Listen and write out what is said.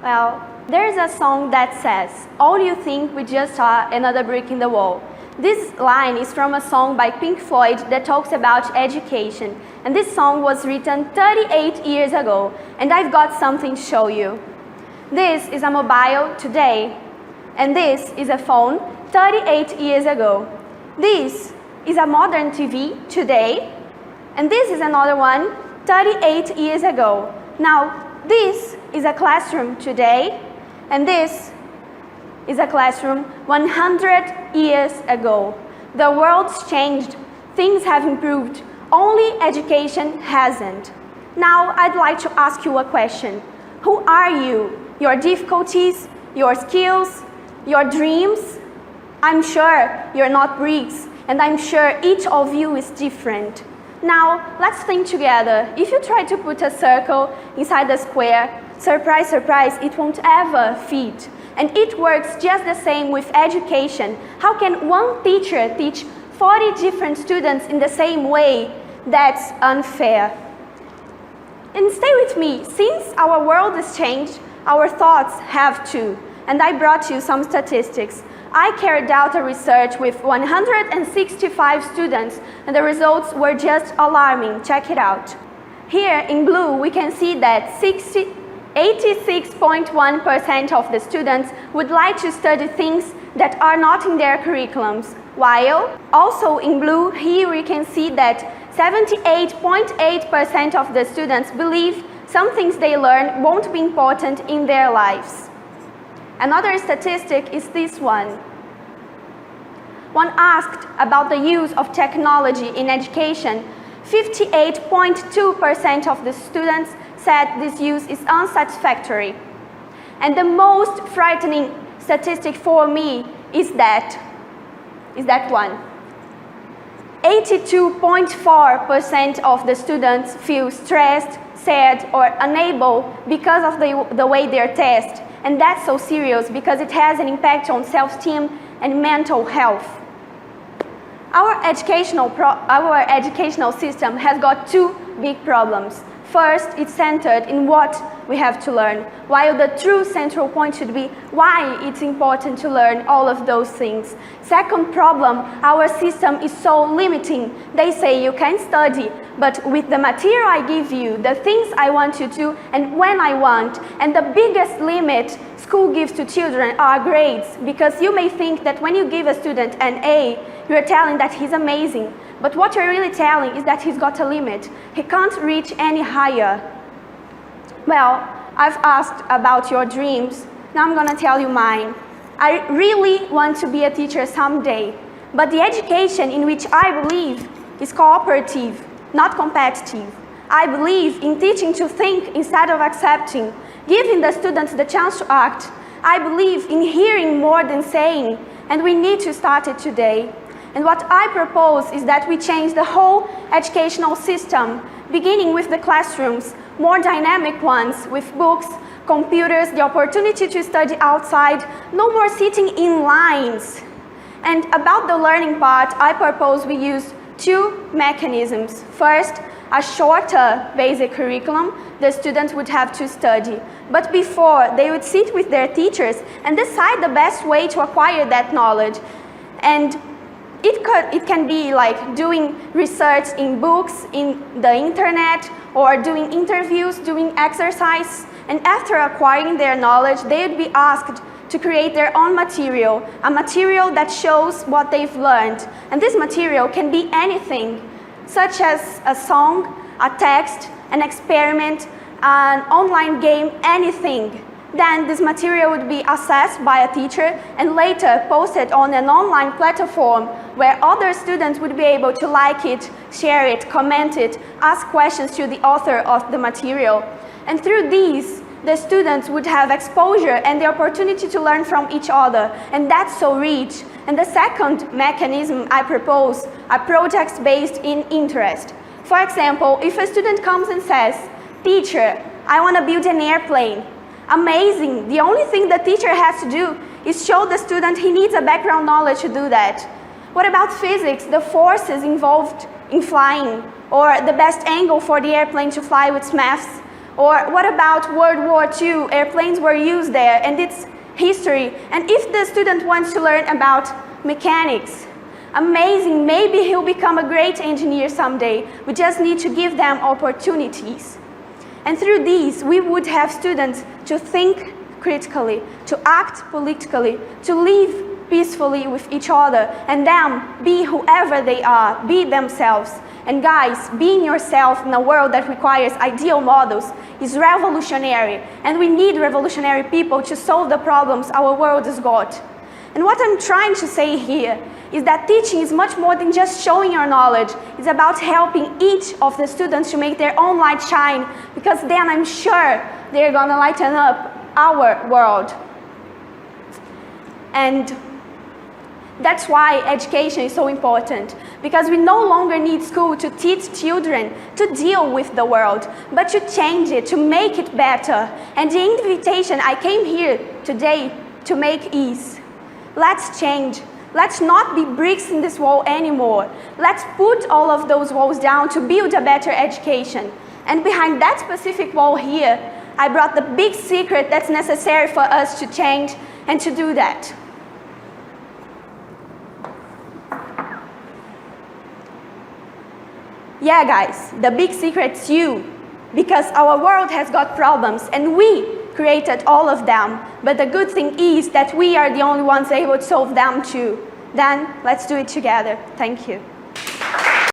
Well, there's a song that says, "All you think we just are another brick in the wall." This line is from a song by Pink Floyd that talks about education. And this song was written 38 years ago. And I've got something to show you. This is a mobile today. And this is a phone 38 years ago. This is a modern TV today. And this is another one 38 years ago. Now, this is a classroom today. And this is a classroom 100 years ago. The world's changed. Things have improved. Only education hasn't. Now, I'd like to ask you a question. Who are you? Your difficulties, your skills, your dreams? I'm sure you're not bricks, and I'm sure each of you is different. Now, let's think together. If you try to put a circle inside a square, surprise, surprise, it won't ever fit. And it works just the same with education. How can one teacher teach 40 different students in the same way? That's unfair. And stay with me. Since our world has changed, our thoughts have too. And I brought you some statistics. I carried out a research with 165 students, and the results were just alarming. Check it out. Here in blue, we can see that 86.1% of the students would like to study things that are not in their curriculums, while also in blue, here we can see that 78.8% of the students believe some things they learn won't be important in their lives. Another statistic is this one. When asked about the use of technology in education, 58.2% of the students said this use is unsatisfactory. And the most frightening statistic for me is that one. 82.4% of the students feel stressed, sad, or unable because of the way they're tested. And that's so serious because it has an impact on self-esteem and mental health. Our educational system has got two big problems. First, it's centered in what we have to learn, while the true central point should be why it's important to learn all of those things. Second problem, our system is so limiting. They say you can study, but with the material I give you, the things I want you to, and when I want, and the biggest limit school gives to children are grades, because you may think that when you give a student an A, you're telling that he's amazing. But what you're really telling is that he's got a limit. He can't reach any higher. Well, I've asked about your dreams. Now I'm gonna tell you mine. I really want to be a teacher someday. But the education in which I believe is cooperative, not competitive. I believe in teaching to think instead of accepting, giving the students the chance to act. I believe in hearing more than saying, and we need to start it today. And what I propose is that we change the whole educational system, beginning with the classrooms, more dynamic ones with books, computers, the opportunity to study outside, no more sitting in lines. And about the learning part, I propose we use two mechanisms. First, a shorter basic curriculum the students would have to study. But before, they would sit with their teachers and decide the best way to acquire that knowledge. And it can be like doing research in books, in the internet, or doing interviews, doing exercise. And after acquiring their knowledge, they would be asked to create their own material, a material that shows what they've learned. And this material can be anything, such as a song, a text, an experiment, an online game, anything. Then this material would be assessed by a teacher and later posted on an online platform where other students would be able to like it, share it, comment it, ask questions to the author of the material. And through these, the students would have exposure and the opportunity to learn from each other, and that's so rich. And the second mechanism I propose are projects based in interest. For example, if a student comes and says, "Teacher, I want to build an airplane." Amazing! The only thing the teacher has to do is show the student he needs a background knowledge to do that. What about physics, the forces involved in flying, or the best angle for the airplane to fly with maths? Or what about World War II? Airplanes were used there, and it's history. And if the student wants to learn about mechanics, amazing, maybe he'll become a great engineer someday. We just need to give them opportunities. And through these, we would have students to think critically, to act politically, to live peacefully with each other, and them be whoever they are, be themselves. And guys, being yourself in a world that requires ideal models is revolutionary, and we need revolutionary people to solve the problems our world has got. And what I'm trying to say here is that teaching is much more than just showing your knowledge. It's about helping each of the students to make their own light shine, because then I'm sure they're gonna lighten up our world. And that's why education is so important, because we no longer need school to teach children to deal with the world, but to change it, to make it better. And the invitation I came here today to make is, let's change. Let's not be bricks in this wall anymore. Let's put all of those walls down to build a better education. And behind that specific wall here, I brought the big secret that's necessary for us to change and to do that. Yeah, guys, the big secret's you, because our world has got problems and we created all of them, but the good thing is that we are the only ones able to solve them too. Then let's do it together. Thank you.